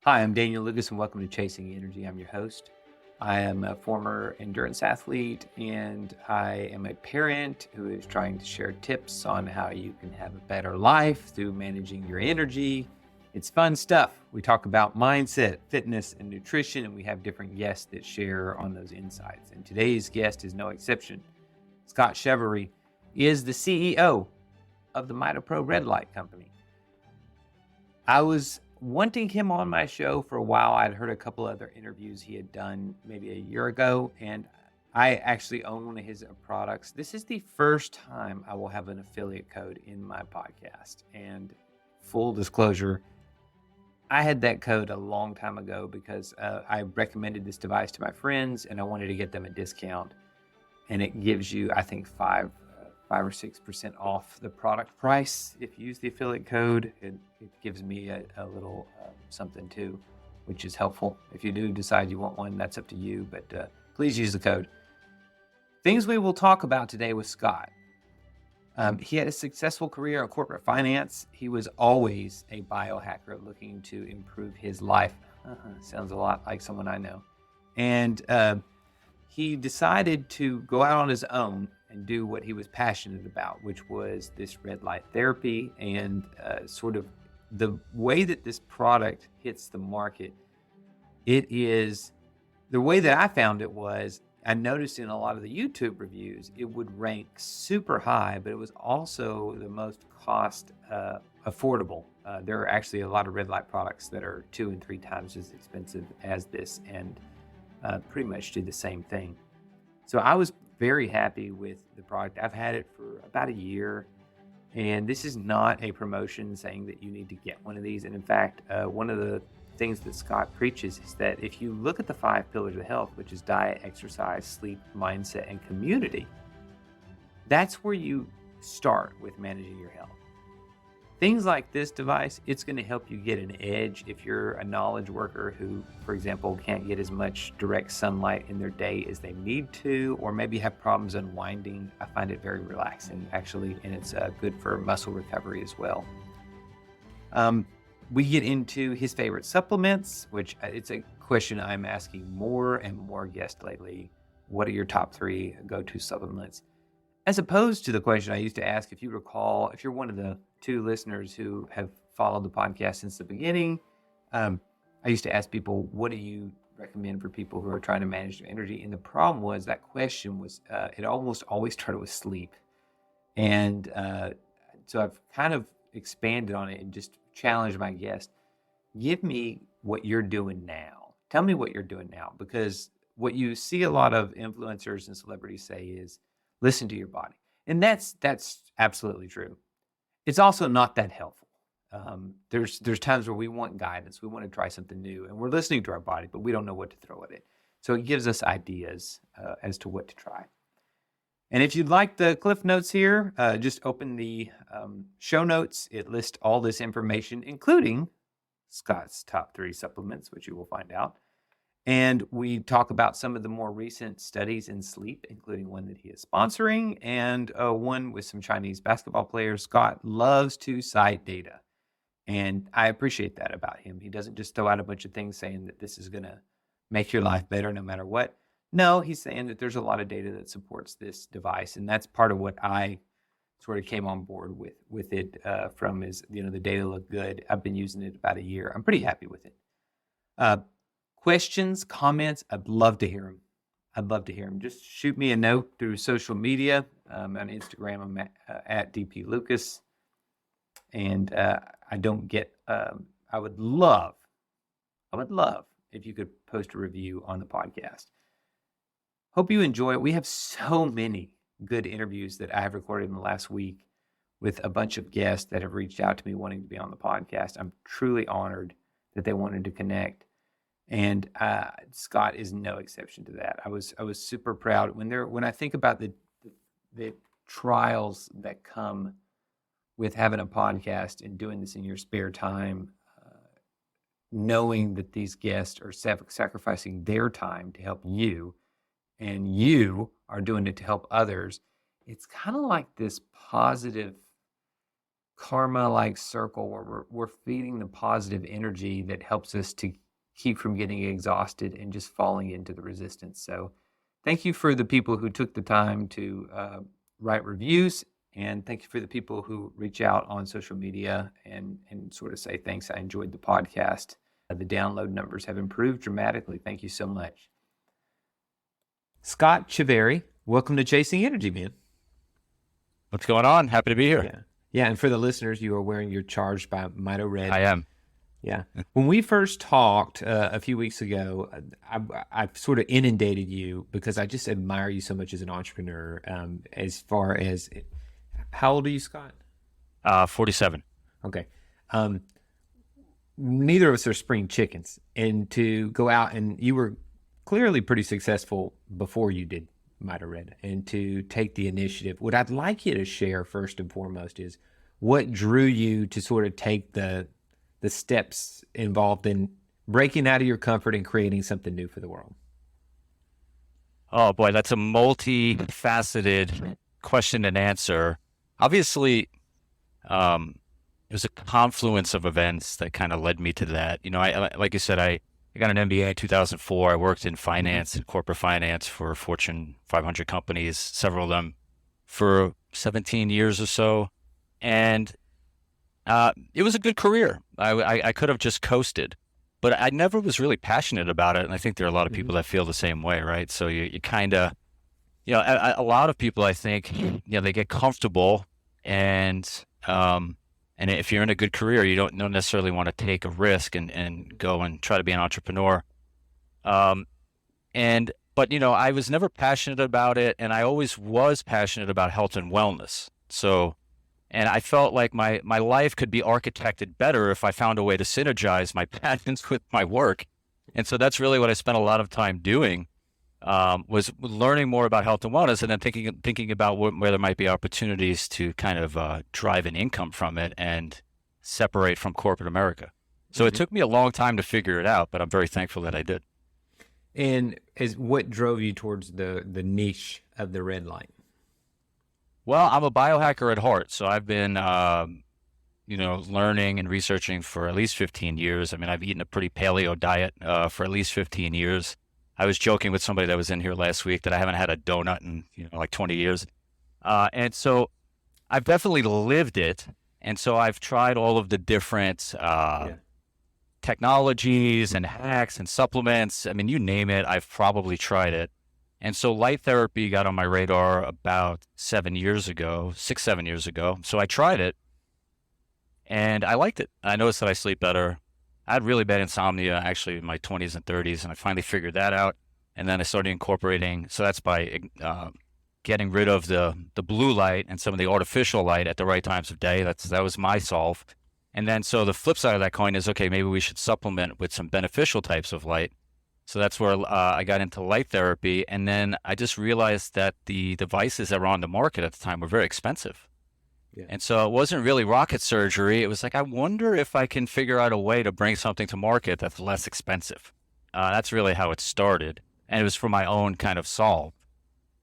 Hi, I'm Daniel Lucas, and welcome to Chasing Energy. I'm your host. I am a former endurance athlete, and I am a parent who is trying to share tips on how you can have a better life through managing your energy. It's fun stuff. We talk about mindset, fitness, and nutrition, and we have different guests that share on those insights. And today's guest is no exception. Scott Chaverri is the CEO of the Mito Red Light company. I was wanting him on my show for a while. I'd heard a couple other interviews he had done maybe a year ago, and I actually own one of his products. This is the first time I will have an affiliate code in my podcast. And full disclosure, I had that code a long time ago because I recommended this device to my friends, and I wanted to get them a discount. And it gives you, I think, 5 or 6% off the product price if you use the affiliate code. It gives me a little something too, which is helpful. If you do decide you want one, that's up to you, but please use the code. Things we will talk about today with Scott. He had a successful career in corporate finance. He was always a biohacker looking to improve his life. Sounds a lot like someone I know. And he decided to go out on his own and do what he was passionate about, which was this red light therapy and sort of the way that this product hits the market. It is, the way that I found it was, I noticed in a lot of the YouTube reviews, it would rank super high, but it was also the most cost affordable. There are actually a lot of red light products that are 2 and 3 times as expensive as this and pretty much do the same thing. So I was very happy with the product. I've had it for about a year, and this is not a promotion saying that you need to get one of these. And in fact, one of the things that Scott preaches is that if you look at the 5 pillars of health, which is diet, exercise, sleep, mindset, and community, that's where you start with managing your health. Things like this device, it's going to help you get an edge if you're a knowledge worker who, for example, can't get as much direct sunlight in their day as they need to, or maybe have problems unwinding. I find it very relaxing, actually, and it's good for muscle recovery as well. We get into his favorite supplements, which it's a question I'm asking more and more guests lately. What are your top 3 go-to supplements? As opposed to the question I used to ask, if you recall, if you're one of the 2 listeners who have followed the podcast since the beginning, I used to ask people, what do you recommend for people who are trying to manage their energy? And the problem was that question was, it almost always started with sleep. And so I've kind of expanded on it and just challenged my guest, give me what you're doing now. Tell me what you're doing now, because what you see a lot of influencers and celebrities say is, listen to your body. And that's absolutely true. It's also not that helpful. There's times where we want guidance. We want to try something new, and we're listening to our body, but we don't know what to throw at it. So it gives us ideas as to what to try. And if you'd like the Cliff Notes here, just open the show notes. It lists all this information, including Scott's top 3 supplements, which you will find out. And we talk about some of the more recent studies in sleep, including one that he is sponsoring and one with some Chinese basketball players. Scott loves to cite data, and I appreciate that about him. He doesn't just throw out a bunch of things saying that this is going to make your life better no matter what. No, he's saying that there's a lot of data that supports this device, and that's part of what I sort of came on board with it from is, the data look good. I've been using it about a year. I'm pretty happy with it. Questions, comments, I'd love to hear them. Just shoot me a note through social media. On Instagram, I'm at DP Lucas. And I would love if you could post a review on the podcast. Hope you enjoy it. We have so many good interviews that I have recorded in the last week with a bunch of guests that have reached out to me wanting to be on the podcast. I'm truly honored that they wanted to connect. And Scott is no exception to that. I was super proud when I think about the trials that come with having a podcast and doing this in your spare time, knowing that these guests are sacrificing their time to help you, and you are doing it to help others. It's kind of like this positive karma-like circle where we're feeding the positive energy that helps us to keep from getting exhausted and just falling into the resistance. So thank you for the people who took the time to write reviews, and thank you for the people who reach out on social media and sort of say, thanks, I enjoyed the podcast. The download numbers have improved dramatically. Thank you so much. Scott Chaverri, welcome to Chasing Energy, man. What's going on? Happy to be here. Yeah, and for the listeners, you are wearing your Charged by Mito Red. I am. Yeah. When we first talked a few weeks ago, I sort of inundated you because I just admire you so much as an entrepreneur. As far as, how old are you, Scott? 47. Okay. Neither of us are spring chickens. And to go out, and you were clearly pretty successful before you did Mito Red, and to take the initiative. What I'd like you to share first and foremost is what drew you to sort of take the steps involved in breaking out of your comfort and creating something new for the world. Oh boy, that's a multifaceted question and answer. Obviously, it was a confluence of events that kind of led me to that. You know, I like you said, I got an MBA in 2004. I worked in finance and corporate finance for Fortune 500 companies, several of them for 17 years or so. And it was a good career. I could have just coasted, but I never was really passionate about it. And I think there are a lot of people that feel the same way, right? So you kind of, you know, a lot of people, I think, you know, they get comfortable and if you're in a good career, you don't necessarily want to take a risk and go and try to be an entrepreneur. But, you know, I was never passionate about it, and I always was passionate about health and wellness. So, and I felt like my life could be architected better if I found a way to synergize my passions with my work. And so that's really what I spent a lot of time doing, was learning more about health and wellness, and then thinking about where there might be opportunities to kind of drive an income from it and separate from corporate America. So it took me a long time to figure it out, but I'm very thankful that I did. And what drove you towards the niche of the red light? Well, I'm a biohacker at heart, so I've been, you know, learning and researching for at least 15 years. I mean, I've eaten a pretty paleo diet for at least 15 years. I was joking with somebody that was in here last week that I haven't had a donut in, you know, like 20 years. And so I've definitely lived it. And so I've tried all of the different technologies and hacks and supplements. I mean, you name it, I've probably tried it. And so light therapy got on my radar about 6, 7 years ago. So I tried it and I liked it. I noticed that I sleep better. I had really bad insomnia actually in my 20s and 30s, and I finally figured that out. And then I started incorporating, so that's by getting rid of the blue light and some of the artificial light at the right times of day. That was my solve. And then so the flip side of that coin is, okay, maybe we should supplement with some beneficial types of light. So that's where I got into light therapy. And then I just realized that the devices that were on the market at the time were very expensive. Yeah. And so it wasn't really rocket surgery. It was like, I wonder if I can figure out a way to bring something to market that's less expensive. That's really how it started. And it was for my own kind of solve.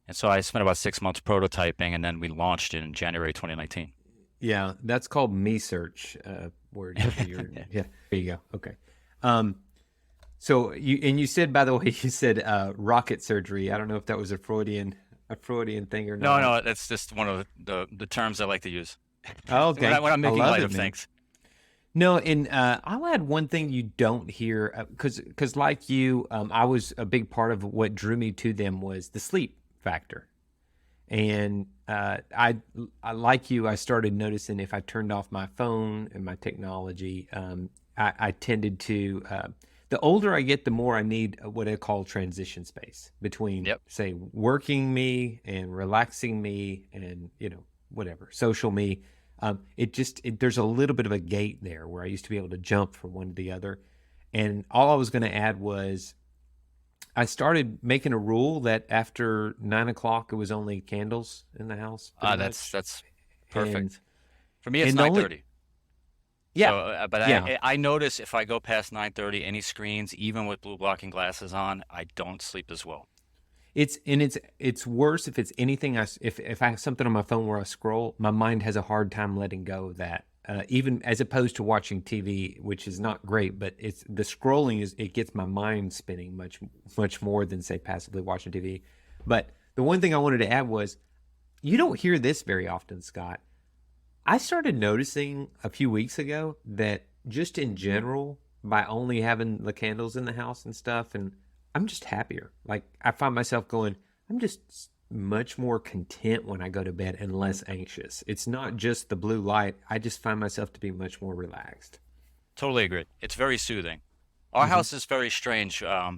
And so I spent about 6 months prototyping, and then we launched in January 2019. Yeah, that's called me search word. Yeah, there you go. Okay. So you said, by the way, you said rocket surgery. I don't know if that was a Freudian thing or not. No, that's just one of the terms I like to use. Oh, okay. when I'm making light of things. No, and I'll add one thing you don't hear, because like you, I was a big part of what drew me to them was the sleep factor. And I like you, I started noticing if I turned off my phone and my technology, I tended to, the older I get, the more I need what I call transition space between, say, working me and relaxing me and, you know, whatever, social me. There's a little bit of a gate there where I used to be able to jump from one to the other. And all I was going to add was I started making a rule that after 9 o'clock, it was only candles in the house. That's perfect. And for me, it's 9:30. Yeah. So, but I notice if I go past 9:30, any screens, even with blue blocking glasses on, I don't sleep as well. It's worse if it's anything. If I have something on my phone where I scroll, my mind has a hard time letting go of that. Even as opposed to watching TV, which is not great, but it's the scrolling it gets my mind spinning much more than say passively watching TV. But the one thing I wanted to add was you don't hear this very often, Scott. I started noticing a few weeks ago that just in general, by only having the candles in the house and stuff, and I'm just happier. Like I find myself going, I'm just much more content when I go to bed and less anxious. It's not just the blue light. I just find myself to be much more relaxed. Totally agree. It's very soothing. Our house is very strange. I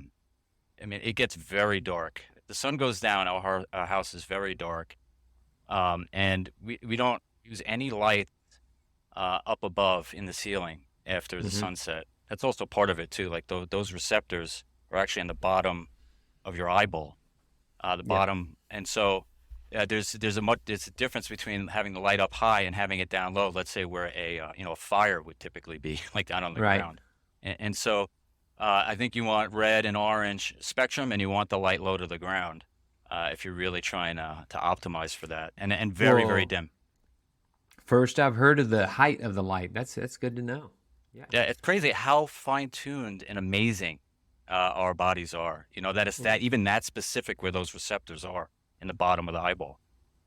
mean, it gets very dark. The sun goes down, our house is very dark. And we don't use any light up above in the ceiling after the sunset. That's also part of it too. Like those receptors are actually on the bottom of your eyeball, the bottom. And so there's a difference between having the light up high and having it down low. Let's say where a fire would typically be, like down on the ground. And so I think you want red and orange spectrum, and you want the light low to the ground if you're really trying to optimize for that. And very, very dim. First, I've heard of the height of the light. That's good to know. Yeah, it's crazy how fine-tuned and amazing our bodies are. You know, that it's that even that specific where those receptors are in the bottom of the eyeball.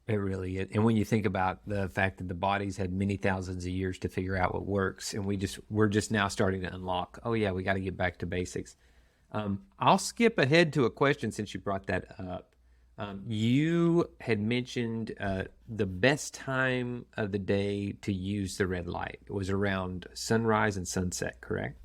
It really is. And when you think about the fact that the body's had many thousands of years to figure out what works, and we're just now starting to unlock, oh yeah, we got to get back to basics. I'll skip ahead to a question since you brought that up. You had mentioned the best time of the day to use the red light. It was around sunrise and sunset, correct?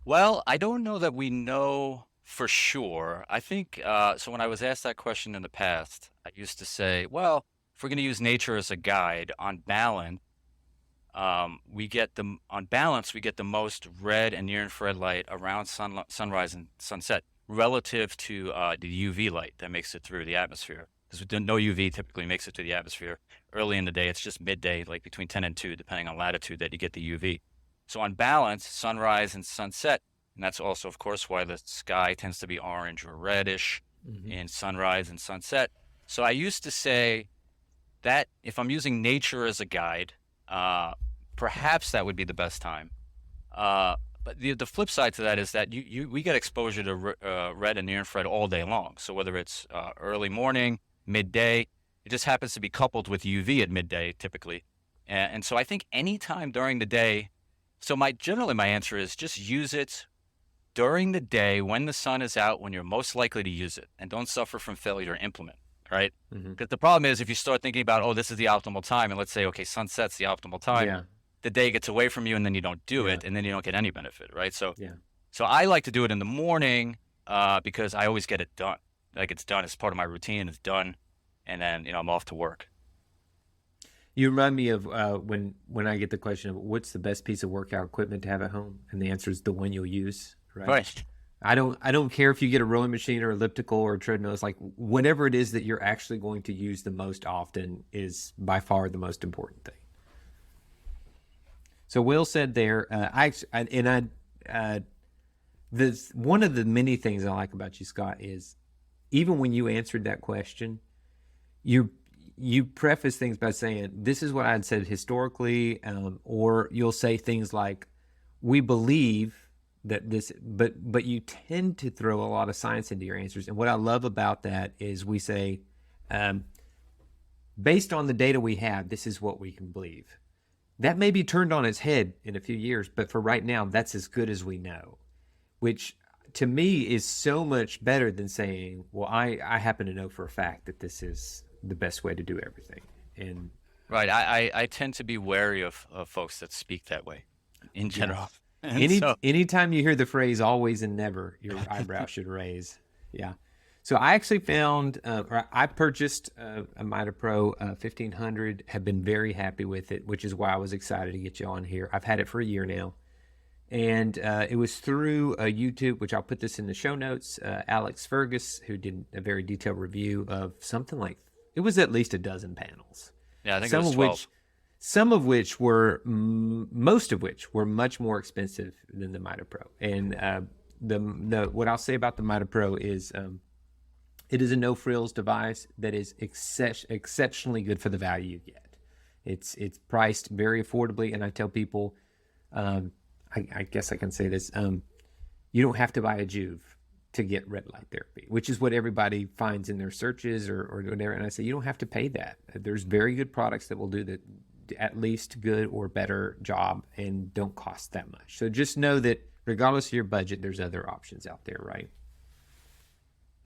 Well, I don't know that we know for sure. I think so. When I was asked that question in the past, I used to say, well, if we're going to use nature as a guide, on balance, we get the most red and near-infrared light around sunrise and sunset relative to the UV light that makes it through the atmosphere. Because no UV typically makes it to the atmosphere early in the day. It's just midday, like between 10 and 2, depending on latitude, that you get the UV. So on balance, sunrise and sunset, and that's also, of course, why the sky tends to be orange or reddish in sunrise and sunset. So I used to say that if I'm using nature as a guide, perhaps that would be the best time. But the flip side to that is that we get exposure to red and near-infrared all day long. So whether it's early morning, midday, it just happens to be coupled with UV at midday typically. And so I think any time during the day, so generally my answer is just use it during the day when the sun is out, when you're most likely to use it, and don't suffer from failure to implement, right? Because the problem is if you start thinking about, oh, this is the optimal time, and let's say, okay, sunset's the optimal time, the day gets away from you and then you don't do it, and then you don't get any benefit, right? So I like to do it in the morning because I always get it done. Like it's done, it's part of my routine, it's done, and then, I'm off to work. You remind me of when I get the question of what's the best piece of workout equipment to have at home, and the answer is the one you'll use. Right. I don't care if you get a rowing machine or elliptical or a treadmill. It's like whatever it is that you're actually going to use the most often is by far the most important thing. So Will said there, one of the many things I like about you, Scott, is even when you answered that question, you preface things by saying, this is what I'd said historically, or you'll say things like, we believe that this, but you tend to throw a lot of science into your answers. And what I love about that is we say, based on the data we have, this is what we can believe. That may be turned on its head in a few years, but for right now, that's as good as we know, which to me is so much better than saying, well, I happen to know for a fact that this is the best way to do everything. And right. I tend to be wary of folks that speak that way in general. Anytime you hear the phrase always and never, your eyebrow should raise. Yeah. So I actually found, I purchased a MitoPro 1500, have been very happy with it, which is why I was excited to get you on here. I've had it for a year now. And it was through YouTube, which I'll put this in the show notes, Alex Fergus, who did a very detailed review of something like, it was at least a dozen panels. Yeah, I think it was 12. Most of which were much more expensive than the MitoPro. And what I'll say about the MitoPro is It is a no frills device that is exceptionally good for the value you get. It's priced very affordably, and I tell people, I guess I can say this, you don't have to buy a Juve to get red light therapy, which is what everybody finds in their searches or whatever. And I say, you don't have to pay that. There's very good products that will do the at least good or better job and don't cost that much. So just know that regardless of your budget, there's other options out there, right?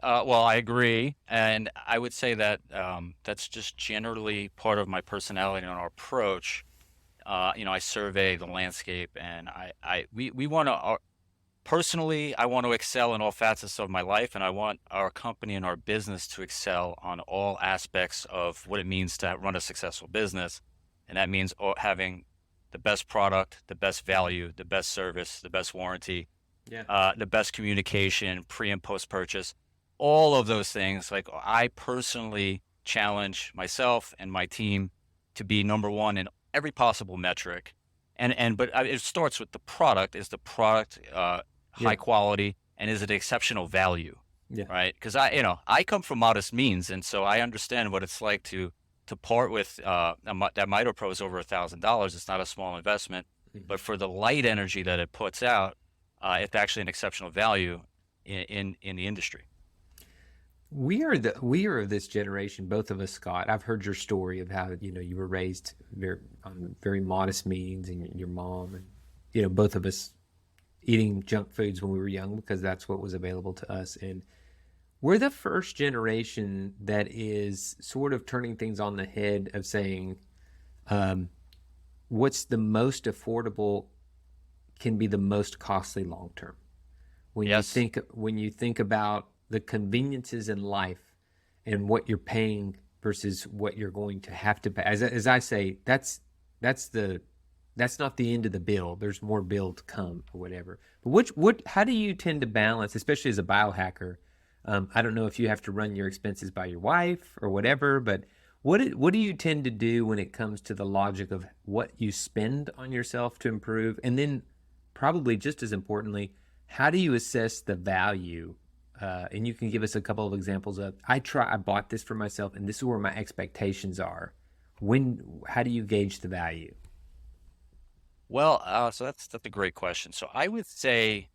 Well, I agree, and I would say that that's just generally part of my personality and our approach. I survey the landscape, and we want to. Personally, I want to excel in all facets of my life, and I want our company and our business to excel on all aspects of what it means to run a successful business. And that means having the best product, the best value, the best service, the best warranty, the best communication, pre and post purchase, all of those things. Like, I personally challenge myself and my team to be number one in every possible metric. But it starts with the product. Is the product high quality, and is it exceptional value? Right? Because I come from modest means, and so I understand what it's like to part with that mitopro is over $1,000. It's not a small investment, but for the light energy that it puts out, it's actually an exceptional value in the industry. We are of this generation, both of us, Scott. I've heard your story of how you were raised on very modest means, and your mom, and both of us eating junk foods when we were young because that's what was available to us. And we're the first generation that is sort of turning things on the head of saying, what's the most affordable can be the most costly long term. When you think about the conveniences in life and what you're paying versus what you're going to have to pay. As I say, that's not the end of the bill. There's more bill to come or whatever. But how do you tend to balance, especially as a biohacker? I don't know if you have to run your expenses by your wife or whatever, but what do you tend to do when it comes to the logic of what you spend on yourself to improve? And then probably just as importantly, how do you assess the value? And you can give us a couple of examples of, I bought this for myself and this is where my expectations are. How do you gauge the value? Well, so that's a great question. So I would say,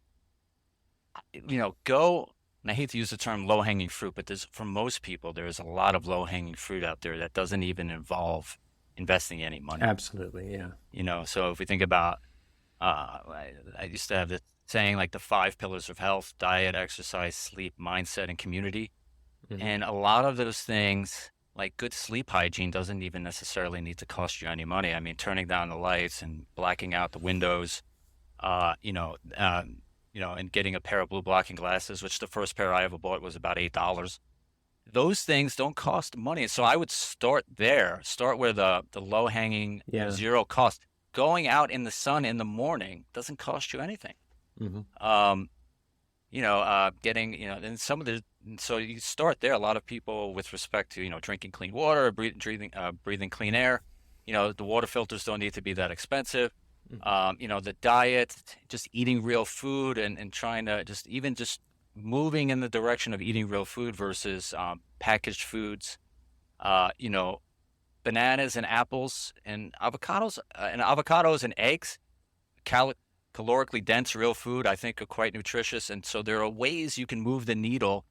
go, and I hate to use the term low-hanging fruit, but for most people, there's a lot of low-hanging fruit out there that doesn't even involve investing any money. Absolutely, yeah. So if we think about, I used to have this saying, like, the 5 pillars of health: diet, exercise, sleep, mindset, and community. Mm-hmm. And a lot of those things, like good sleep hygiene, doesn't even necessarily need to cost you any money. I mean, turning down the lights and blacking out the windows, and getting a pair of blue blocking glasses, which the first pair I ever bought was about $8. Those things don't cost money. So I would start there, where the low hanging, zero cost. Going out in the sun in the morning doesn't cost you anything. Mm-hmm. Getting, so you start there. A lot of people, with respect to, drinking clean water, breathing clean air, the water filters don't need to be that expensive. The diet, just eating real food and trying to just moving in the direction of eating real food versus packaged foods, bananas and apples and avocados and eggs, calorically dense real food, I think, are quite nutritious. And so there are ways you can move the needle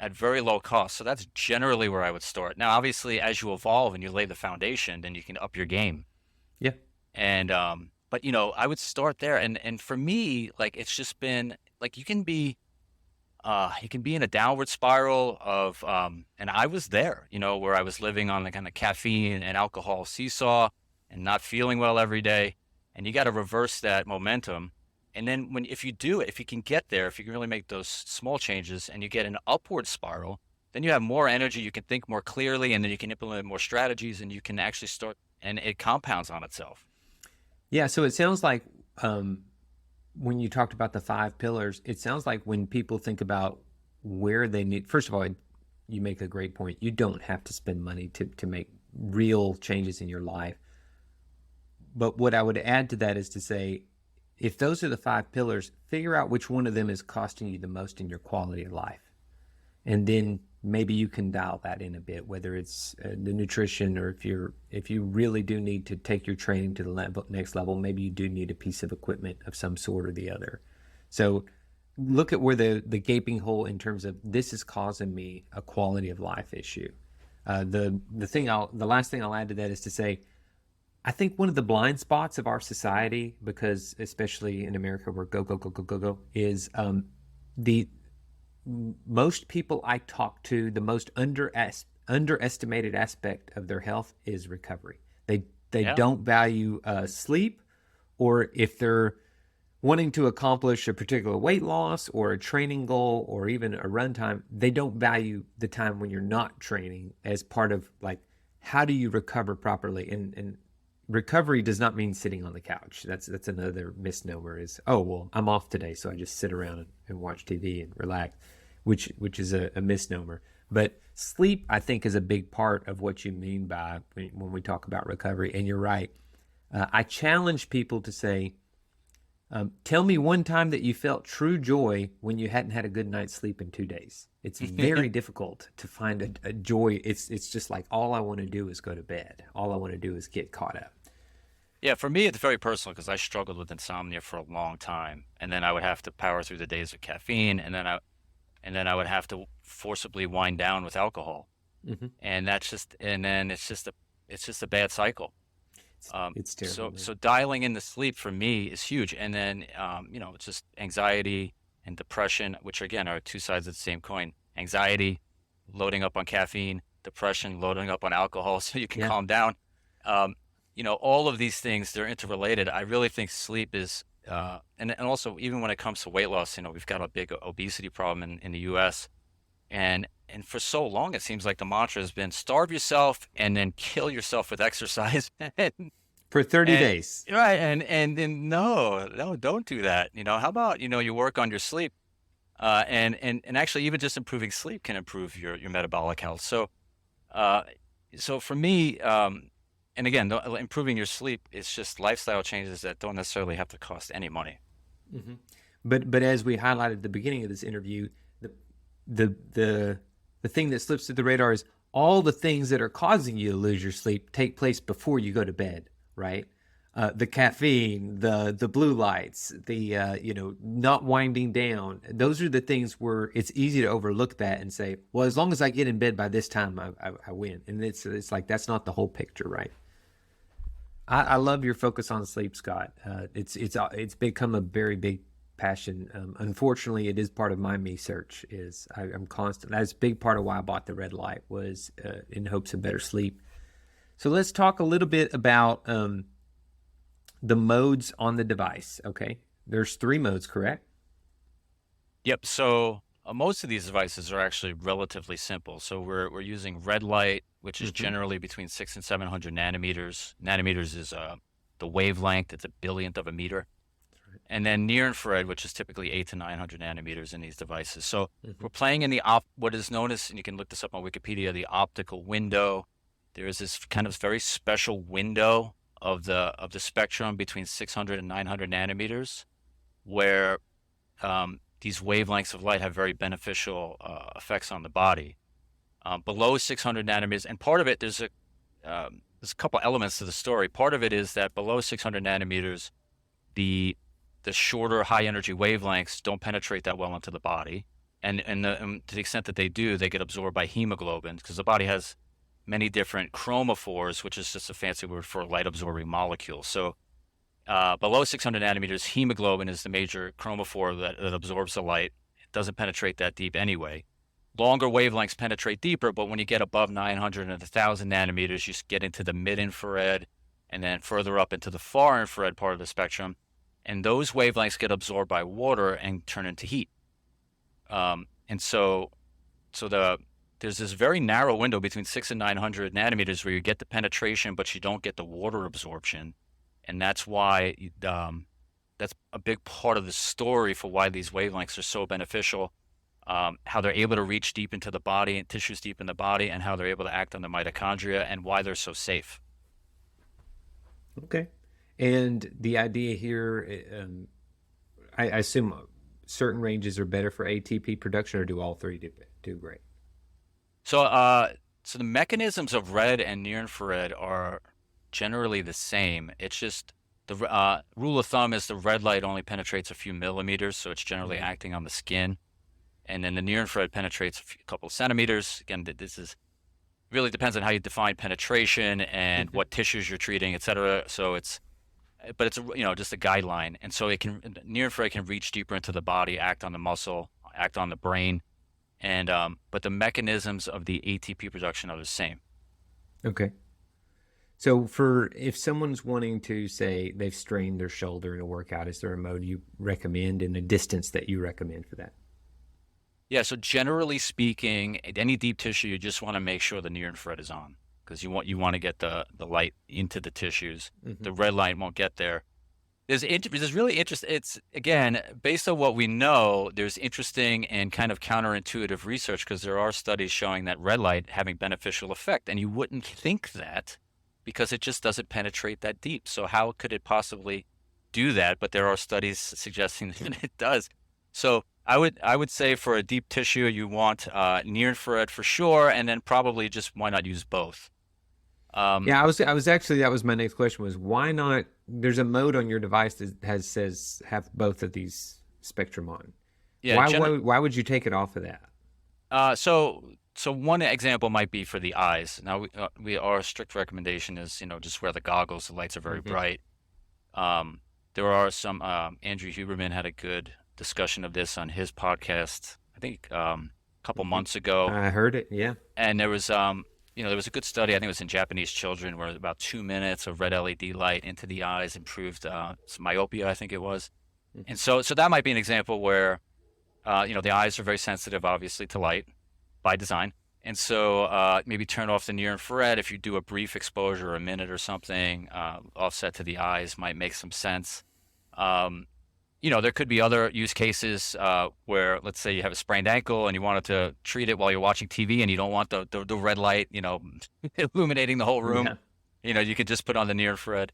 at very low cost. So that's generally where I would start. Now, obviously, as you evolve and you lay the foundation, then you can up your game. Yeah. And, but I would start there. And for me, like, it's just been like, you can be in a downward spiral of, and I was there, where I was living on the kind of caffeine and alcohol seesaw and not feeling well every day. And you got to reverse that momentum. And then if you can get there, if you can really make those small changes and you get an upward spiral, then you have more energy, you can think more clearly, and then you can implement more strategies, and you can actually start, and it compounds on itself. Yeah. So it sounds like, when you talked about the 5 pillars, it sounds like when people think about where they need, first of all, you make a great point. You don't have to spend money to make real changes in your life. But what I would add to that is to say, if those are the 5 pillars, figure out which one of them is costing you the most in your quality of life. And then maybe you can dial that in a bit, whether it's the nutrition, or if you really do need to take your training to the next level, maybe you do need a piece of equipment of some sort or the other. So look at where the gaping hole in terms of this is causing me a quality of life issue. The last thing I'll add to that is to say, I think one of the blind spots of our society, because especially in America, we're go go go go go go, is the most people I talk to, the most underestimated aspect of their health is recovery. They don't value sleep, or if they're wanting to accomplish a particular weight loss or a training goal or even a run time, they don't value the time when you're not training as part of, like, how do you recover properly? And recovery does not mean sitting on the couch. That's another misnomer, is, oh, well, I'm off today, so I just sit around and watch TV and relax, which is a misnomer. But sleep, I think, is a big part of what you mean by when we talk about recovery. And you're right. I challenge people to say, tell me one time that you felt true joy when you hadn't had a good night's sleep in 2 days. It's very difficult to find a joy. It's just like, all I want to do is go to bed. All I want to do is get caught up. Yeah, for me, it's very personal because I struggled with insomnia for a long time, and then I would have to power through the days of caffeine, and then I would have to forcibly wind down with alcohol, and then it's just a bad cycle. It's terrible. So dialing in the sleep for me is huge. And then, it's just anxiety and depression, which again are two sides of the same coin. Anxiety, loading up on caffeine, depression, loading up on alcohol so you can calm down. All of these things, they're interrelated. I really think sleep is, and also even when it comes to weight loss, we've got a big obesity problem in the US. And for so long, it seems like the mantra has been starve yourself and then kill yourself with exercise. For 30 days. Right. And no, don't do that. How about, you work on your sleep, and actually even just improving sleep can improve your metabolic health. So for me, and again, improving your sleep is just lifestyle changes that don't necessarily have to cost any money. Mm-hmm. But as we highlighted at the beginning of this interview, the thing that slips through the radar is all the things that are causing you to lose your sleep take place before you go to bed, right? The caffeine, the blue lights, the not winding down. Those are the things where it's easy to overlook that and say, well, as long as I get in bed by this time, I win. And it's like, that's not the whole picture, right? I love your focus on sleep, Scott. It's become a very big passion. Unfortunately, it is part of my me search. I'm constant. That's a big part of why I bought the Red Light, was in hopes of better sleep. So let's talk a little bit about the modes on the device. Okay, there's 3 modes, correct? Yep. So most of these devices are actually relatively simple. So we're using red light, which is generally between 600 and 700 nanometers. Nanometers is the wavelength. It's a billionth of a meter. And then near infrared, which is typically 800 to 900 nanometers in these devices. So we're playing in what is known as, and you can look this up on Wikipedia, the optical window. There is this kind of very special window of the spectrum between 600 and 900 nanometers, where these wavelengths of light have very beneficial effects on the body. Below 600 nanometers, and part of it, there's a couple elements to the story. Part of it is that below 600 nanometers, the shorter high energy wavelengths don't penetrate that well into the body. And to the extent that they do, they get absorbed by hemoglobin, because the body has many different chromophores, which is just a fancy word for light absorbing molecules. So below 600 nanometers, hemoglobin is the major chromophore that absorbs the light. It doesn't penetrate that deep anyway. Longer wavelengths penetrate deeper, but when you get above 900 and 1,000 nanometers, you get into the mid-infrared and then further up into the far infrared part of the spectrum. And those wavelengths get absorbed by water and turn into heat. And so there's this very narrow window between 600 and 900 nanometers where you get the penetration, but you don't get the water absorption. And that's why that's a big part of the story for why these wavelengths are so beneficial, how they're able to reach deep into the body and tissues deep in the body, and how they're able to act on the mitochondria, and why they're so safe. Okay. And the idea here, I assume certain ranges are better for ATP production, or do all 3 do great? So the mechanisms of red and near infrared are generally the same. It's just the rule of thumb is the red light only penetrates a few millimeters, so it's generally Mhm. acting on the skin, and then the near infrared penetrates a couple of centimeters. Again, this is really depends on how you define penetration and Mhm. what tissues you're treating, et cetera. So but it's just a guideline, and so it can near infrared can reach deeper into the body, act on the muscle, act on the brain, and but the mechanisms of the ATP production are the same. Okay. So for if someone's wanting to say they've strained their shoulder in a workout, is there a mode you recommend and a distance that you recommend for that? Yeah, so generally speaking, any deep tissue, you just want to make sure the near infrared is on because you want to get the light into the tissues. Hmm. The red light won't get there. There's really interesting. It's again based on what we know. There's interesting and kind of counterintuitive research because there are studies showing that red light having beneficial effect, and you wouldn't think that because it just doesn't penetrate that deep. So how could it possibly do that? But there are studies suggesting that it does. So I would say for a deep tissue, you want near infrared for sure, and then probably just why not use both? Um, Yeah, I was actually that was my next question was why not? There's a mode on your device that has says have both of these spectrum on. yeah, Why would you take it off of that? so one example might be for the eyes. Now our strict recommendation is just wear the goggles. The lights are very Hmm. bright. Um, there are some Andrew Huberman had a good discussion of this on his podcast. I think a couple Hmm. months ago, I heard it. Yeah. and there was a good study. I think it was in Japanese children where about 2 minutes of red LED light into the eyes improved some myopia. I think it was, Hmm. and so that might be an example where the eyes are very sensitive, obviously, to light by design. And so maybe turn off the near infrared if you do a brief exposure, a minute or something, offset to the eyes might make some sense. Um, there could be other use cases where, let's say, you have a sprained ankle and you wanted to treat it while you're watching TV and you don't want the red light, illuminating the whole room. Yeah. You could just put on the near infrared.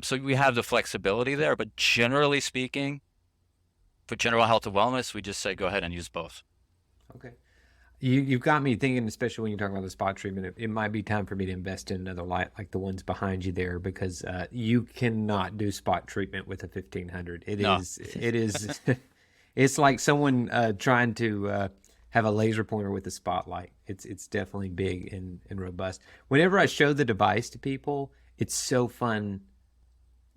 So we have the flexibility there, but generally speaking, for general health and wellness, we just say go ahead and use both. Okay. You've got me thinking, especially when you talk about the spot treatment, it might be time for me to invest in another light like the ones behind you there because you cannot do spot treatment with a 1500. No. It is, it's like someone trying to have a laser pointer with a spotlight. It's definitely big and robust. Whenever I show the device to people, it's so fun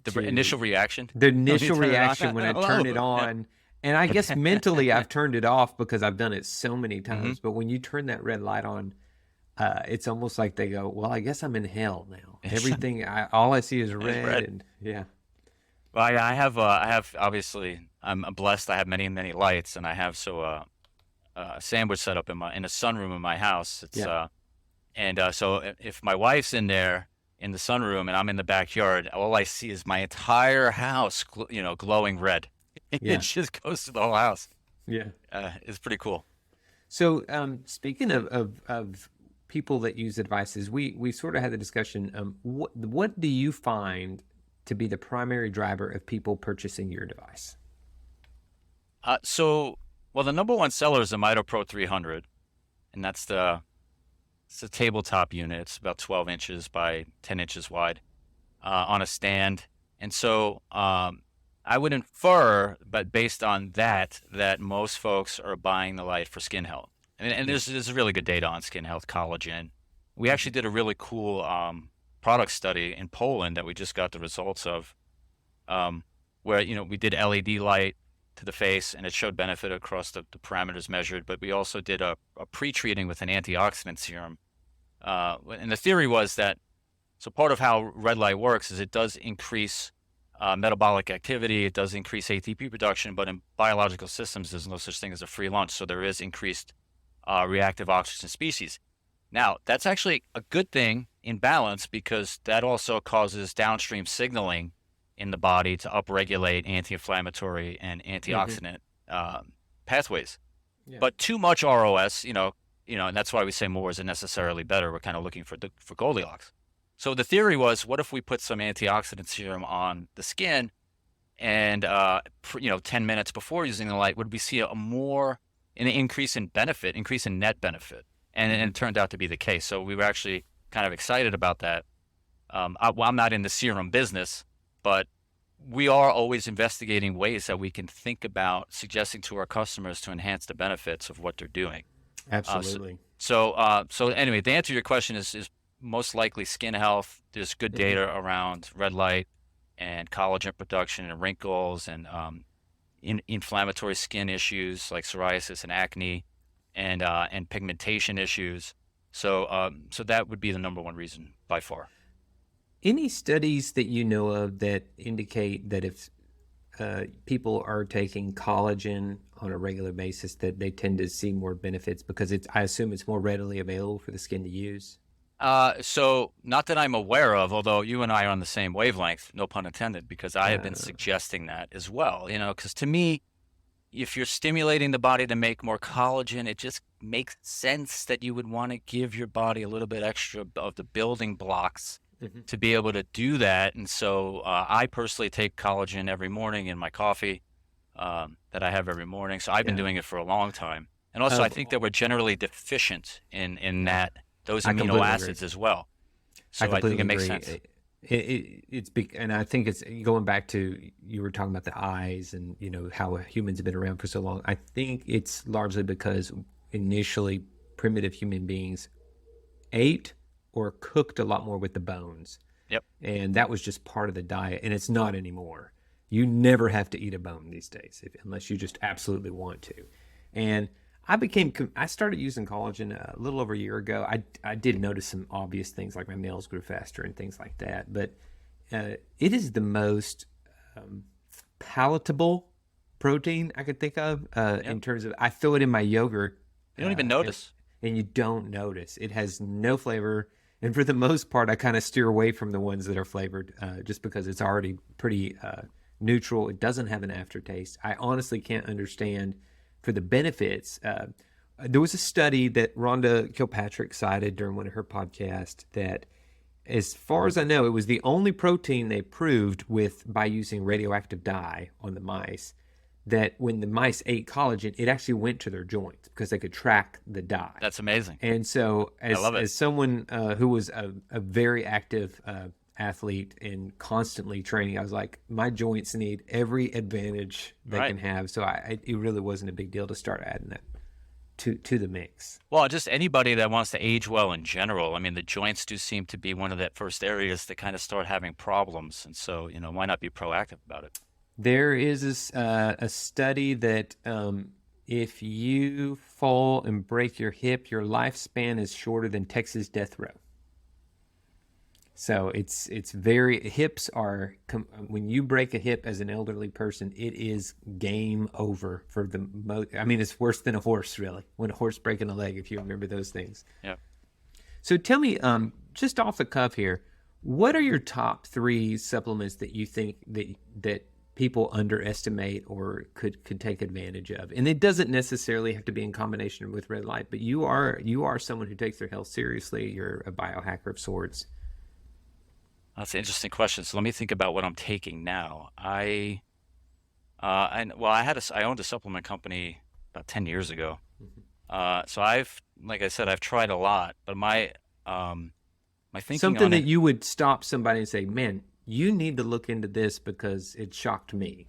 The to initial reaction the when you initial turn it on. reaction when I turn it Hello. Yeah. on. And I guess mentally I've turned it off because I've done it so many hmm times. But when you turn that red light on, it's almost like they go, "Well, I guess I'm in hell now. All I see is It's red." red. And yeah, Well, I have obviously I'm blessed. I have many many lights, and I have a sandwich set up in a sunroom in my house. It's yeah, and so if my wife's in there in the sunroom and I'm in the backyard, all I see is my entire house, glowing red. It yeah, just goes to the whole house. yeah. It's pretty cool. So speaking of people that use the devices, we sort of had the discussion. What do you find to be the primary driver of people purchasing your device? Well, the number one seller is the mitopro 300, and it's a tabletop unit. It's about 12 inches by 10 inches wide on a stand. And so I would infer, but based on that most folks are buying the light for skin health. And Yeah. there's really good data on skin health, collagen. We Hmm. actually did a really cool product study in Poland that we just got the results of, where we did LED light to the face and it showed benefit across the parameters measured. But we also did a pre-treating with an antioxidant serum. And the theory was that so part of how red light works is it does increase metabolic activity, it does increase ATP production, but in biological systems, there's no such thing as a free lunch. So there is increased reactive oxygen species. Now, that's actually a good thing in balance because that also causes downstream signaling in the body to upregulate anti-inflammatory and Hmm. antioxidant pathways. Yeah. But too much ROS, and that's why we say more isn't necessarily better. We're kind of looking for Goldilocks. So the theory was, what if we put some antioxidant serum on the skin, and 10 minutes before using the light, would we see an increase in net benefit? and it turned out to be the case. So we were actually kind of excited about that. I'm not in the serum business, but we are always investigating ways that we can think about suggesting to our customers to enhance the benefits of what they're doing. Absolutely. So anyway, the answer to your question is most likely skin health. There's good Mm-hmm. data around red light and collagen production and wrinkles and inflammatory skin issues like psoriasis and acne and pigmentation issues. So that would be the number one reason by far. Any studies that you know of that indicate that if people are taking collagen on a regular basis, that they tend to see more benefits because I assume it's more readily available for the skin to use? So not that I'm aware of, although you and I are on the same wavelength, no pun intended, because I have been suggesting that as well, because to me, if you're stimulating the body to make more collagen, it just makes sense that you would want to give your body a little bit extra of the building blocks to be able to do that. And so I personally take collagen every morning in my coffee that I have every morning. So I've been doing it for a long time. And also, I think that we're generally deficient in those amino acids as well. So I think it makes sense. And I think it's going back to, you were talking about the eyes and how humans have been around for so long. I think it's largely because initially primitive human beings ate or cooked a lot more with the bones. Yep. And that was just part of the diet, and it's not anymore. You never have to eat a bone these days unless you just absolutely want to. And I started using collagen a little over a year ago. I did notice some obvious things like my nails grew faster and things like that. But it is the most palatable protein I could think of in terms of, I feel it in my yogurt. You don't even notice. And you don't notice. It has no flavor. And for the most part, I kind of steer away from the ones that are flavored just because it's already pretty neutral. It doesn't have an aftertaste. I honestly can't understand for the benefits. There was a study that Rhonda Kilpatrick cited during one of her podcasts that, as far as I know, it was the only protein they proved by using radioactive dye on the mice, that when the mice ate collagen, it actually went to their joints because they could track the dye. That's amazing. And so as someone who was a very active athlete and constantly training, I was like, my joints need every advantage they can have. So it really wasn't a big deal to start adding that to the mix. Well, just anybody that wants to age well in general. I mean, the joints do seem to be one of the first areas that kind of start having problems. And so, why not be proactive about it? There is a study that if you fall and break your hip, your lifespan is shorter than Texas death row. So it's hips are, when you break a hip as an elderly person, it is game over for the most. I mean, it's worse than a horse, really, when a horse breaking a leg, if you remember those things. Yeah. So tell me, just off the cuff here, what are your top 3 supplements that you think that people underestimate or could take advantage of? And it doesn't necessarily have to be in combination with red light, but you are someone who takes their health seriously. You're a biohacker of sorts. That's an interesting question. So let me think about what I'm taking now. I owned a supplement company about 10 years ago. So like I said, I've tried a lot, but my thinking something on that you would stop somebody and say, man, you need to look into this because it shocked me.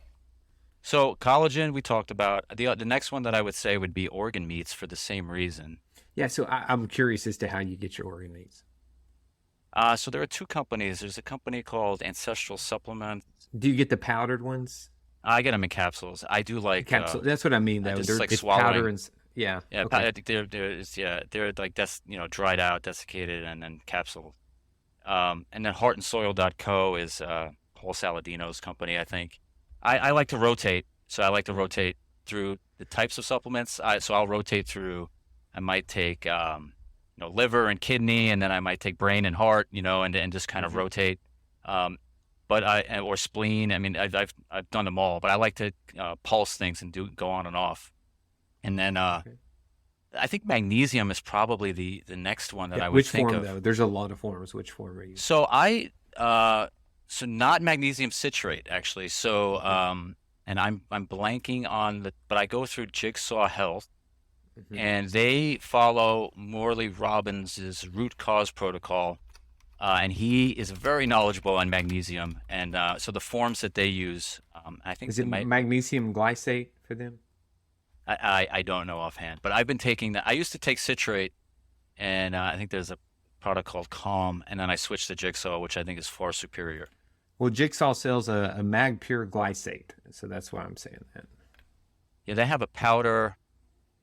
So collagen, we talked about. The next one that I would say would be organ meats for the same reason. Yeah, so I'm curious as to how you get your organ meats. So there are 2 companies. There's a company called Ancestral Supplement. Do you get the powdered ones? I get them in capsules. I do like capsule. That's what I mean, though. Just like it's swallowing. Powder and yeah. Okay. They're like dried out, desiccated, and then capsule. And then heartandsoil.co is Paul Saladino's company, I think. I like to rotate, so I like to rotate through the types of supplements. So I'll rotate through. I might take liver and kidney, and then I might take brain and heart, and just kind of rotate. Or spleen. I mean, I've done them all, but I like to pulse things and go on and off. And then I think magnesium is probably the next one that I would think of. Which form, though? There's a lot of forms. Which form are you? So so not magnesium citrate, actually. So and I'm blanking on but I go through Jigsaw Health. and they follow Morley Robbins' root cause protocol. And he is very knowledgeable on magnesium. And so the forms that they use, I think Is it magnesium glycate for them? I don't know offhand, but I've been taking that. I used to take citrate, and I think there's a product called Calm, and then I switched to Jigsaw, which I think is far superior. Well, Jigsaw sells a Mag Pure glycate, so that's why I'm saying that. Yeah, they have a powder.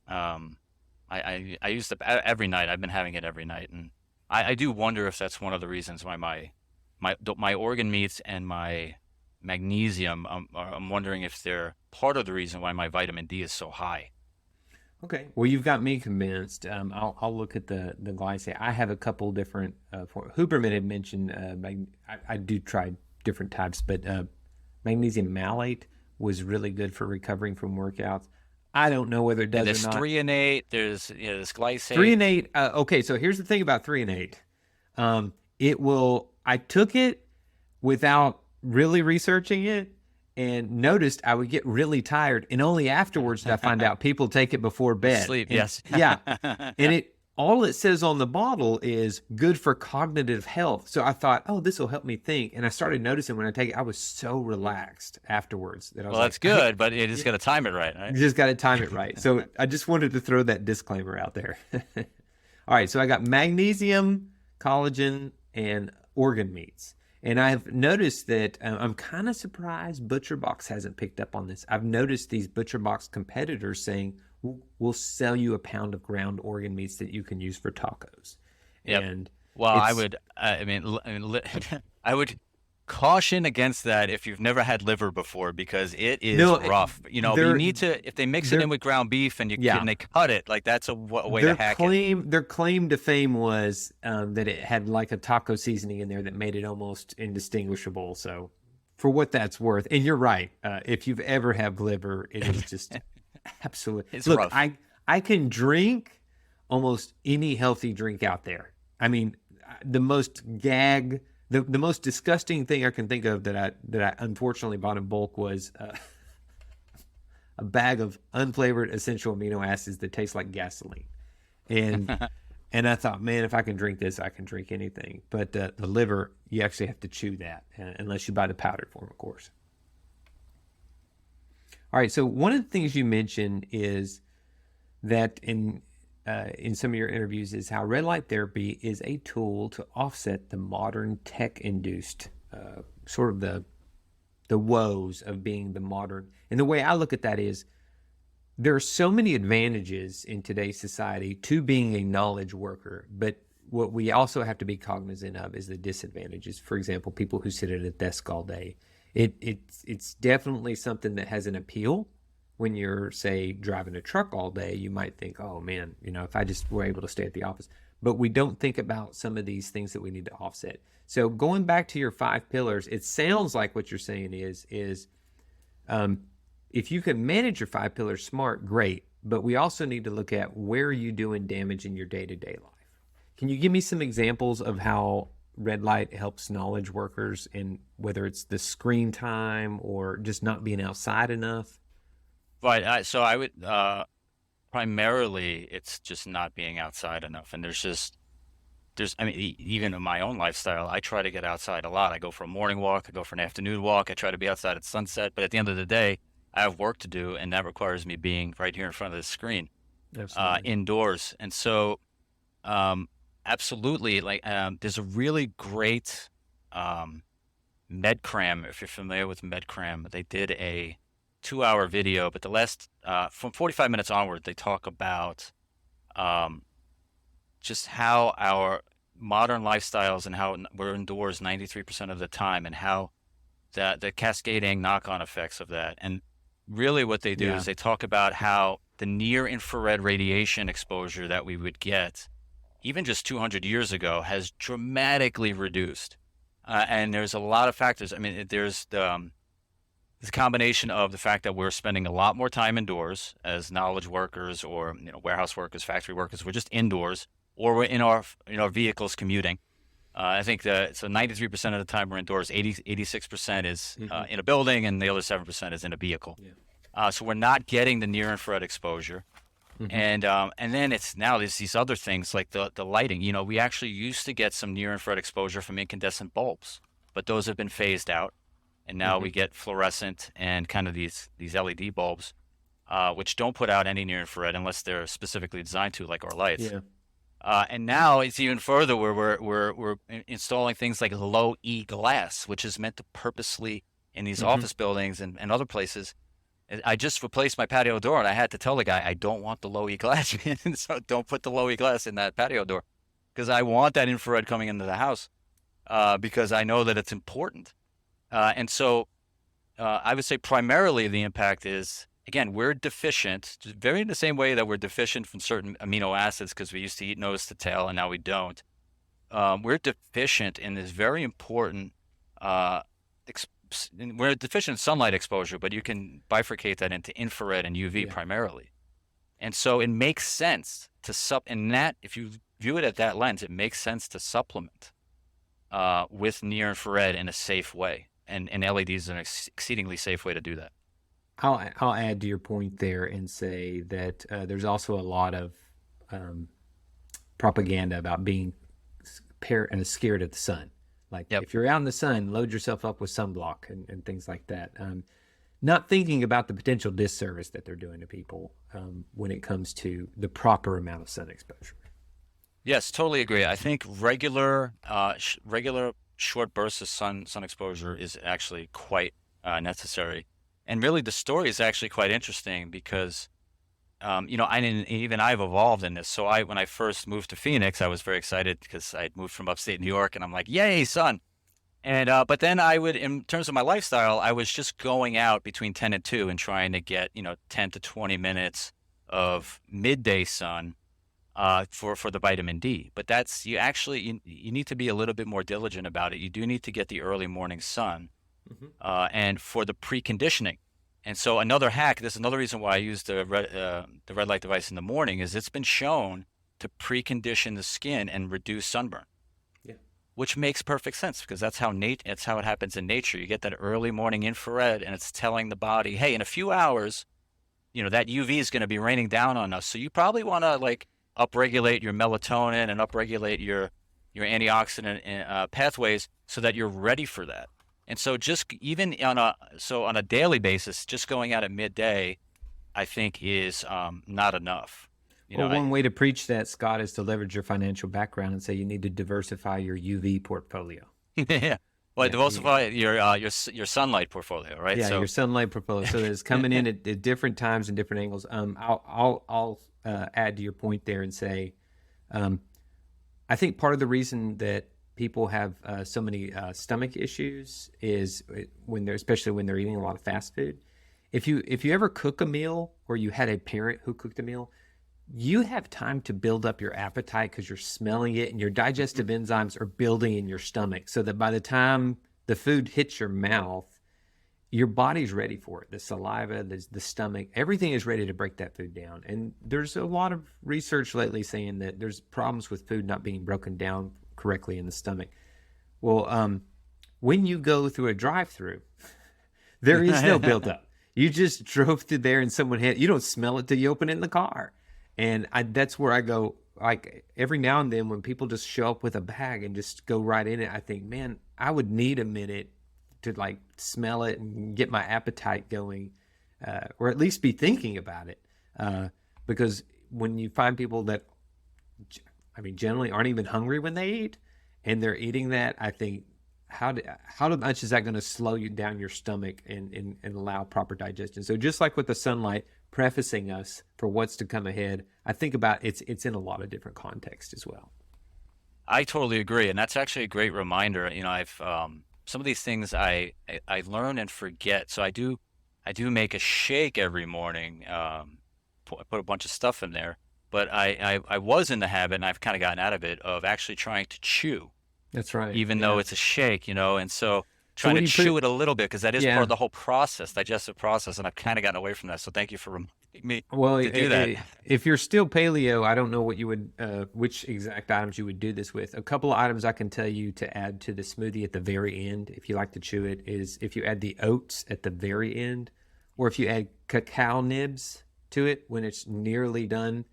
I use it every night. I've been having it every night, and I do wonder if that's one of the reasons why my organ meats and my magnesium. I'm wondering if they're part of the reason why my vitamin D is so high. Okay. Well, you've got me convinced. I'll look at the glycate. I have a couple different. Huberman had mentioned. I do try different types, but magnesium malate was really good for recovering from workouts. I don't know whether it does there's or not. 3 and 8. There's this glycate. 3 and 8. Okay, so here's the thing about 3 and 8. It will. I took it without really researching it, and noticed I would get really tired, and only afterwards did I find out people take it before bed. Sleep, and, yes. Yeah, and all it says on the bottle is good for cognitive health. So I thought, oh, this will help me think. And I started noticing when I take it, I was so relaxed afterwards that I was well, that's good, but you just got to time it right? You just got to time it right. So I just wanted to throw that disclaimer out there. All right, so I got magnesium, collagen, and organ meats. And I've noticed that I'm kind of surprised ButcherBox hasn't picked up on this. I've noticed these ButcherBox competitors saying, we'll sell you a pound of ground organ meats that you can use for tacos. Yep. And well, I would caution against that if you've never had liver before, because it is rough. You know, you need to, if they mix it in with ground beef and and they cut it, like that's a way to hack it. Their claim to fame was that it had like a taco seasoning in there that made it almost indistinguishable. So for what that's worth, and you're right, if you've ever had liver, it is just absolutely. It's Look, rough. I can drink almost any healthy drink out there. I mean, the most disgusting thing I can think of that I unfortunately bought in bulk was a bag of unflavored essential amino acids that taste like gasoline, and and I thought, man, if I can drink this, I can drink anything. But the liver, you actually have to chew that, unless you buy the powdered form, of course. All right, so one of the things you mentioned is that in some of your interviews is how red light therapy is a tool to offset the modern tech-induced sort of the woes of being the modern. And the way I look at that is there are so many advantages in today's society to being a knowledge worker, but what we also have to be cognizant of is the disadvantages. For example, people who sit at a desk all day. It's definitely something that has an appeal. When you're, say, driving a truck all day, you might think, oh, man, if I just were able to stay at the office. But we don't think about some of these things that we need to offset. So going back to your 5 pillars, it sounds like what you're saying is if you can manage your 5 pillars smart, great. But we also need to look at where are you doing damage in your day-to-day life. Can you give me some examples of how red light helps knowledge workers, and whether it's the screen time or just not being outside enough? Right. So I would primarily it's just not being outside enough, and even in my own lifestyle, I try to get outside a lot. I go for a morning walk, I go for an afternoon walk, I try to be outside at sunset. But at the end of the day, I have work to do, and that requires me being right here in front of the screen, indoors. And so, absolutely, there's a really great MedCram. If you're familiar with MedCram, they did a 2-hour video, but the last from 45 minutes onward, they talk about just how our modern lifestyles and how we're indoors 93% of the time, and how the cascading knock-on effects of that. And really what they do is they talk about how the near infrared radiation exposure that we would get even just 200 years ago has dramatically reduced. And there's a lot of factors. I mean, there's the combination of the fact that we're spending a lot more time indoors as knowledge workers, or warehouse workers, factory workers. We're just indoors, or we're in our vehicles commuting. I think that so 93% of the time we're indoors. 86% is in a building, and the other 7% is in a vehicle. So we're not getting the near infrared exposure. And then it's now there's these other things like the lighting. You know, we actually used to get some near infrared exposure from incandescent bulbs, but those have been phased out, and now we get fluorescent and kind of these LED bulbs, which don't put out any near infrared unless they're specifically designed to, like our lights. Yeah. And now it's even further where we're installing things like low E glass, which is meant to purposely in these office buildings and other places. I just replaced my patio door, and I had to tell the guy, I don't want the low E glass in, so don't put the low E glass in that patio door, because I want that infrared coming into the house, because I know that it's important. And so I would say primarily the impact is, again, we're deficient, very in the same way that we're deficient from certain amino acids because we used to eat nose to tail and now we don't. We're deficient in this very important we're deficient in sunlight exposure, but you can bifurcate that into infrared and UV primarily. And so it makes sense to and that, if you view it at that lens, it makes sense to supplement with near infrared in a safe way. And LEDs are an exceedingly safe way to do that. I'll add to your point there and say that there's also a lot of propaganda about being scared of the sun. Like if you're out in the sun, load yourself up with sunblock and things like that. Not thinking about the potential disservice that they're doing to people when it comes to the proper amount of sun exposure. Yes, totally agree. I think regular short bursts of sun exposure is actually quite necessary. And really, the story is actually quite interesting because, I've evolved in this. So when I first moved to Phoenix, I was very excited because I'd moved from upstate New York, and I'm like, yay, sun. And but then in terms of my lifestyle, I was just going out between 10 and 2 and trying to get 10 to 20 minutes of midday sun for the vitamin D. But that's you need to be a little bit more diligent about it. You do need to get the early morning sun. And for the preconditioning. And so another hack, this is another reason why I use the red light device in the morning, is it's been shown to precondition the skin and reduce sunburn. Yeah. Which makes perfect sense because that's how it happens in nature. You get that early morning infrared and it's telling the body, hey, in a few hours, that UV is going to be raining down on us. So you probably want to upregulate your melatonin and upregulate your antioxidant pathways so that you're ready for that. And so just even on a daily basis, just going out at midday, I think is not enough. One way to preach that, Scott, is to leverage your financial background and say you need to diversify your UV portfolio. Yeah. Well, diversify your sunlight portfolio, right? Yeah, your sunlight portfolio. So that it's coming in at different times and different angles. I'll add to your point there and say, I think part of the reason that people have so many stomach issues is especially when they're eating a lot of fast food. If you ever cook a meal or you had a parent who cooked a meal, you have time to build up your appetite because you're smelling it and your digestive enzymes are building in your stomach so that by the time the food hits your mouth, your body's ready for it. The saliva, the stomach, everything is ready to break that food down. And there's a lot of research lately saying that there's problems with food not being broken down correctly in the stomach. Well, when you go through a drive-through, there is no buildup. You just drove through there and you don't smell it till you open it in the car. And that's where I go, every now and then when people just show up with a bag and just go right in it, I think, man, I would need a minute to smell it and get my appetite going, or at least be thinking about it. Because when you find people that, generally aren't even hungry when they eat, and they're eating that, I think, how much is that going to slow you down your stomach and allow proper digestion? So just like with the sunlight prefacing us for what's to come ahead, I think about it's in a lot of different contexts as well. I totally agree, and that's actually a great reminder. I've some of these things I learn and forget. So I do make a shake every morning. I put a bunch of stuff in there. But I was in the habit, and I've kind of gotten out of it, of actually trying to chew. That's right. Even though it's a shake, and so trying to chew it a little bit because that is part of the whole process, digestive process, and I've kind of gotten away from that. So thank you for reminding me to do that. If you're still paleo, I don't know what you would, which exact items you would do this with. A couple of items I can tell you to add to the smoothie at the very end, if you like to chew it, is if you add the oats at the very end, or if you add cacao nibs to it when it's nearly done,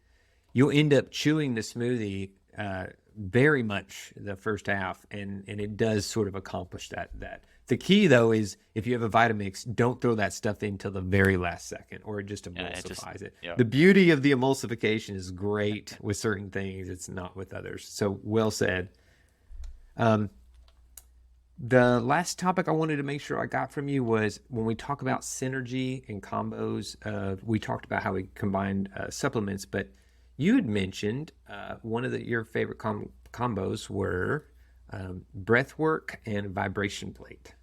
you'll end up chewing the smoothie very much the first half, and it does sort of accomplish that. The key though is if you have a Vitamix, don't throw that stuff in till the very last second, or it just emulsifies it. Yeah. The beauty of the emulsification is great with certain things; it's not with others. So well said. The last topic I wanted to make sure I got from you was when we talk about synergy and combos. We talked about how we combined supplements, but you had mentioned one of your favorite combos were breath work and vibration plate.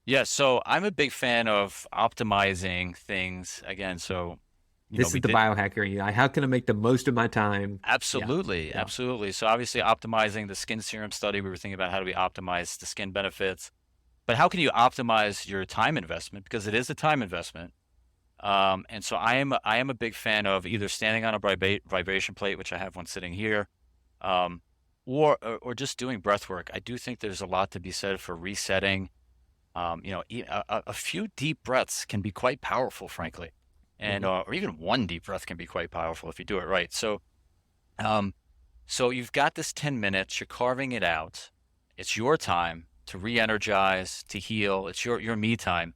Yeah, so I'm a big fan of optimizing things again. So, This is the biohacker in you. How can I make the most of my time? absolutely, Yeah. absolutely. So obviously optimizing the skin serum study, we were thinking about how do we optimize the skin benefits, but how can you optimize your time investment? Because it is a time investment. And so I am a big fan of either standing on a vibration plate, which I have one sitting here, um, or just doing breath work. I do think there's a lot to be said for resetting. A few deep breaths can be quite powerful, frankly, and Mhm. or even one deep breath can be quite powerful if you do it right. Um, so you've got this 10 minutes, you're carving it out. It's your time to re-energize, to heal. It's your me time.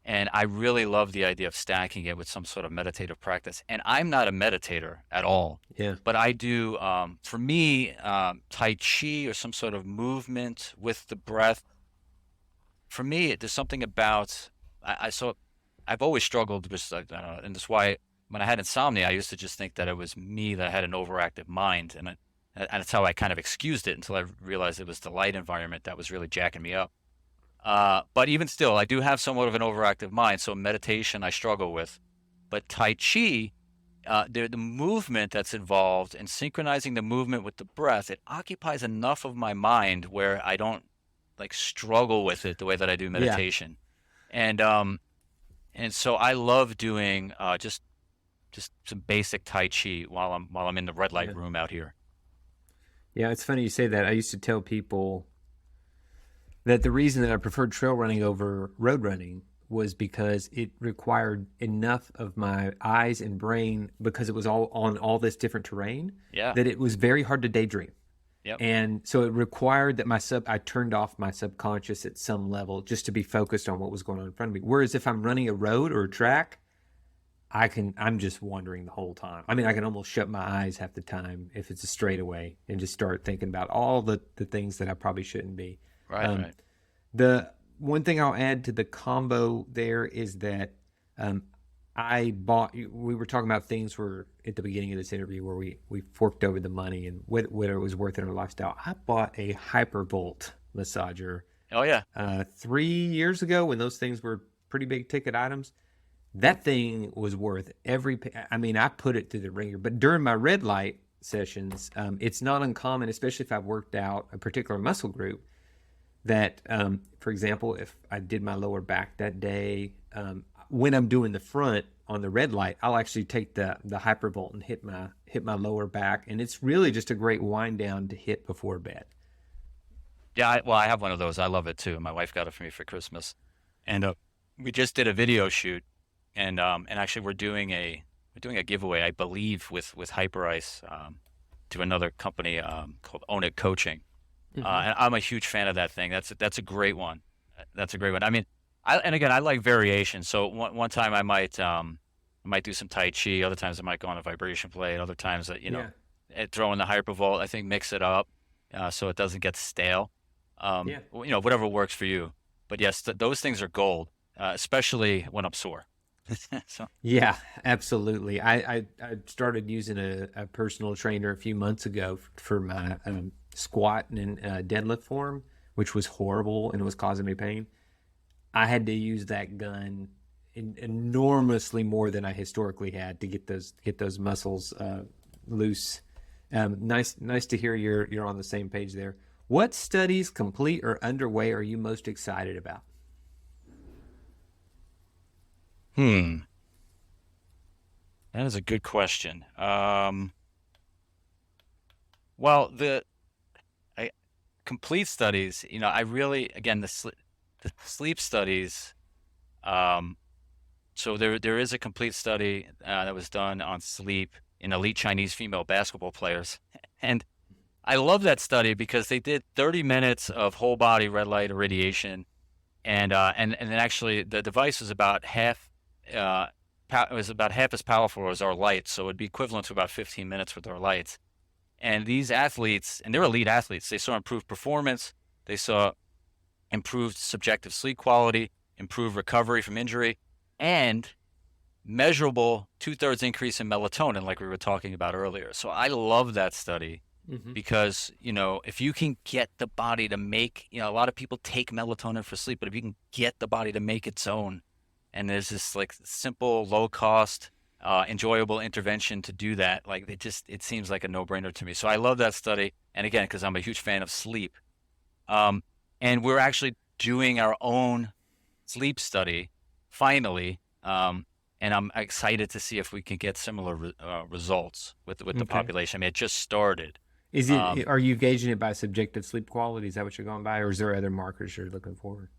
And I really love the idea of stacking it with some sort of meditative practice. And I'm not a meditator at all, Yeah. but I do, for me, Tai Chi or some sort of movement with the breath. For me, there's something about, so I've always struggled with, and that's why when I had insomnia, I used to just think that it was me that had an overactive mind. And that's how I kind of excused it until I realized it was the light environment that was really jacking me up. But even still, I do have somewhat of an overactive mind, so meditation I struggle with. But Tai Chi, the movement that's involved in synchronizing the movement with the breath, it occupies enough of my mind where I don't like struggle with it the way that I do Yeah. meditation. And um, and so I love doing just some basic Tai Chi while I'm in the red light Yeah. room out here. Yeah. It's funny you say that. I used to tell people that the reason that I preferred trail running over road running was because it required enough of my eyes and brain because it was all on all this different terrain Yeah. that it was very hard to daydream. Yep. And so it required that I turned off my subconscious at some level just to be focused on what was going on in front of me. Whereas if I'm running a road or a track, I'm just wandering the whole time. I mean, I can almost shut my eyes half the time if it's a straightaway and just start thinking about all the things that I probably shouldn't be. Right. Um, Right. the one thing I'll add to the combo there is that um, we were talking about things where at the beginning of this interview where we forked over the money and whether it was worth it in our lifestyle. I bought a Hypervolt massager Oh yeah. 3 years ago when those things were pretty big ticket items. That thing was worth I mean, I put it through the ringer, but during my red light sessions, it's not uncommon, especially if I've worked out a particular muscle group, that, for example, if I did my lower back that day, when I'm doing the front on the red light, I'll actually take the Hypervolt and hit my lower back, and it's really just a great wind down to hit before bed. Yeah, well, I have one of those. I love it too. My wife got it for me for Christmas, and we just did a video shoot, and actually we're doing a giveaway, I believe, with Hyperice to another company called Own It Coaching, Hmm. and I'm a huge fan of that thing. That's a great one. That's a great one. I mean, and again, I like variation. So one time I might do some Tai Chi. Other times I might go on a vibration plate. Other times Yeah, throw in the Hypervolt. I think mix it up so it doesn't get stale. yeah. Whatever works for you. But yes, those things are gold, especially when I'm sore. So Yeah, absolutely. I started using a personal trainer a few months ago for my squat and deadlift form, which was horrible and it was causing me pain. I had to use that gun enormously more than I historically had to get those muscles loose. Nice to hear you're on the same page there. What studies, complete or underway, are you most excited about? hmm, that is a good question. Well, I, complete studies, I really, again, the sleep studies, um, So there is a complete study that was done on sleep in elite Chinese female basketball players. And I love that study because they did 30 minutes of whole body red light irradiation, and then actually the device was about half it was about half as powerful as our lights, so it'd be equivalent to about 15 minutes with our lights. And these athletes, and they're elite athletes, they saw improved performance, they saw improved subjective sleep quality, improved recovery from injury, and measurable 2/3 increase in melatonin, like we were talking about earlier. So I love that study because, if you can get the body to make, a lot of people take melatonin for sleep, but if you can get the body to make its own, and there's this like simple, low cost, enjoyable intervention to do that, like it seems like a no-brainer to me. So I love that study. And again, because I'm a huge fan of sleep. And we're actually doing our own sleep study finally. And I'm excited to see if we can get similar results with the population. I mean, it just started. Is it? Are you gauging it by subjective sleep quality? Is that what you're going by, or is there other markers you're looking for?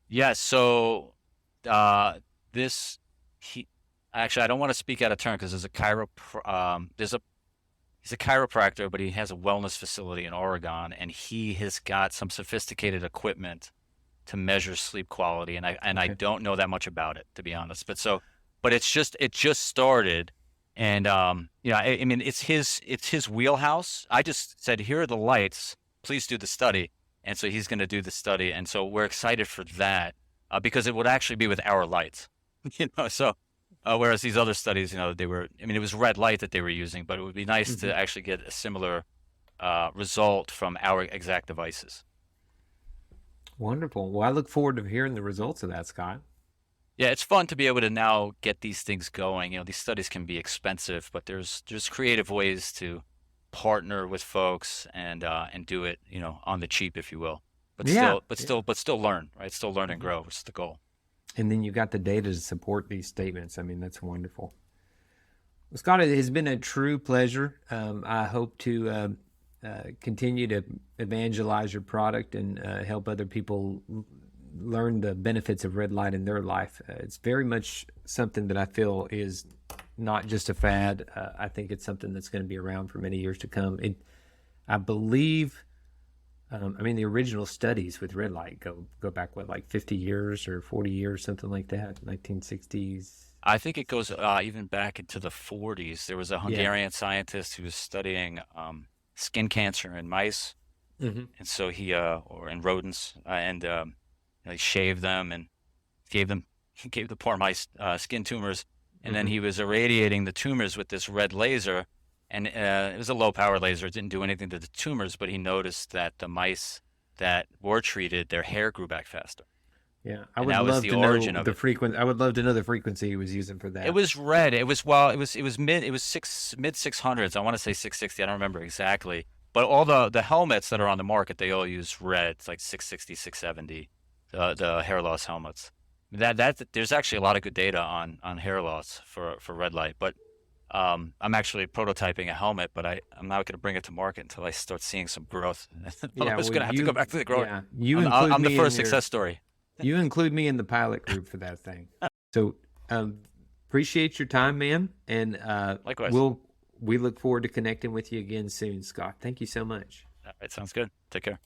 Yeah. So actually, I don't want to speak out of turn because there's he's a chiropractor, but he has a wellness facility in Oregon, and he has got some sophisticated equipment to measure sleep quality, and I don't know that much about it, to be honest. But it just started, and I mean it's his wheelhouse. I just said, here are the lights, please do the study, and so he's going to do the study, and so we're excited for that because it would actually be with our lights, So whereas these other studies, it was red light that they were using, but it would be nice to actually get a similar result from our exact devices. Wonderful. Well, I look forward to hearing the results of that, Scott. Yeah, it's fun to be able to now get these things going. These studies can be expensive, but there's creative ways to partner with folks and do it, on the cheap, if you will. But still learn, right? Still learn and grow, which is the goal. And then you've got the data to support these statements. I mean, that's wonderful. Well, Scott, it has been a true pleasure. I hope to continue to evangelize your product and help other people learn the benefits of red light in their life. It's very much something that I feel is not just a fad. I think it's something that's going to be around for many years to come. I believe, the original studies with red light go back, like 50 years or 40 years, something like that, 1960s. I think it goes even back into the 40s. There was a Hungarian scientist who was studying skin cancer in mice, and so or in rodents, and he shaved them and gave the poor mice skin tumors, and then he was irradiating the tumors with this red laser, and it was a low power laser. It didn't do anything to the tumors, but he noticed that the mice that were treated, their hair grew back faster. Yeah, I would love to know the frequency. I would love to know the frequency he was using for that. It was red. It was mid 600s. I want to say 660. I don't remember exactly. But all the helmets that are on the market, they all use red. It's like 660, 670. The hair loss helmets. There's actually a lot of good data on hair loss for red light. But I'm actually prototyping a helmet, but I'm not going to bring it to market until I start seeing some growth. I'm just going to have to go back to the growth. Yeah, I'm the first success story. You include me in the pilot group for that thing. So appreciate your time, man. And likewise. We look forward to connecting with you again soon, Scott. Thank you so much. All right, sounds good. Take care.